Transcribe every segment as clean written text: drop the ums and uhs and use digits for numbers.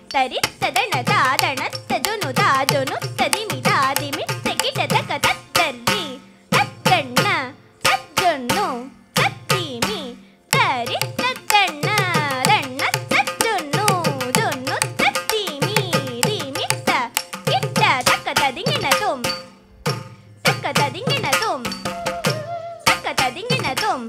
ತರಿ ತದಣ ತಾದಣ ತಜುನು ತಾಜುನು ತದಿಮಿ ತಾದಿಮಿ ತಗಿಟ ತಕ ತತ್ತರ್ರಿ ತತ್ತಣ್ಣ ತಜ್ಜುನ್ನು ತತ್ತಿಮಿ ತರಿ ತತ್ತಣ್ಣ ದಣ್ಣ ತಜ್ಜುನ್ನು ಜುನ್ನು ತತ್ತಿಮಿ ದಿಮಿ ತ ಗಿಟ್ಟ ತಕ್ಕ ತದಿಂಗಿನ ತುಂ ತಕ್ಕ ತದಿಂಗಿನ ತುಂ ತಕ್ಕ ತದಿಂಗಿನ ತುಂ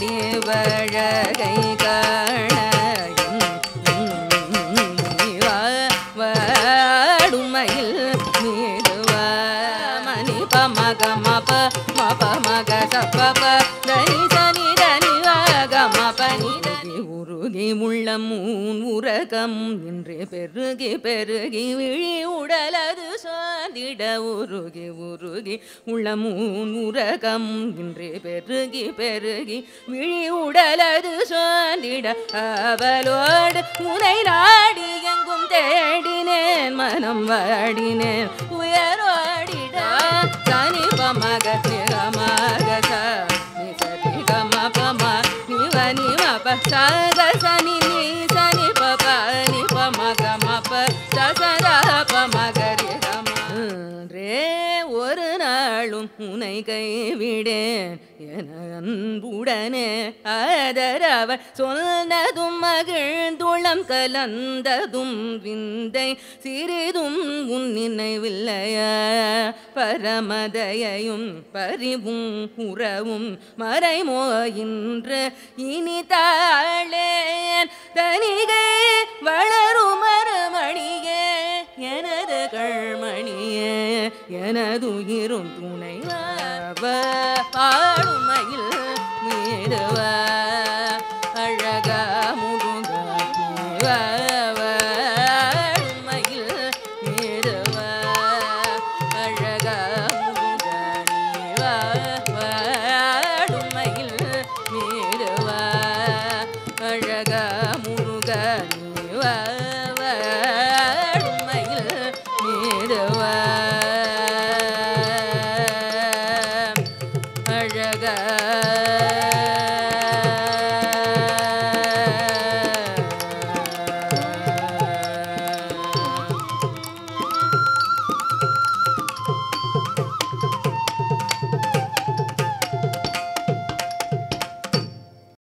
வடிவழகை காண வாடுமையில் மீதுவா மணி பமக மப மப மக சப்ப தனி சனி தனி வக மபனி உருகி உள்ளமூன் உரகம் இன்றே பெருகி பெருகி விழி உடலது சாந்திட உருகி உருகி உள்ளமூன் உரகம் இன்றே பெருகி பெருகி விழி உடலது சாந்திட அவளோடு உனை நாடி எங்கும் தேடினேன் மனம் வாடினேன் உயரோடிட சனி பமக நிகமக சனி சரி கம பம நிவ நிவ சக சனி நீ சனி பப நி பமக மப சசர பமகரி ரே ஒரு நாளும் உனை கைவிடேன் என அன்புடனே ஆதரவ சொன்னதும் மகிழ்ந்துளம் கலந்ததும் விந்தை சிறிதும் உன் நினைவில்லையா பரமதயையும் பரிவும் உறவும் மறைமோயின்று இனி தாளேன் தனிகை வளரும் மறுமணியே எனது கண்மணியே எனதுயிரும் துணை பாடுமையில் மீதுவா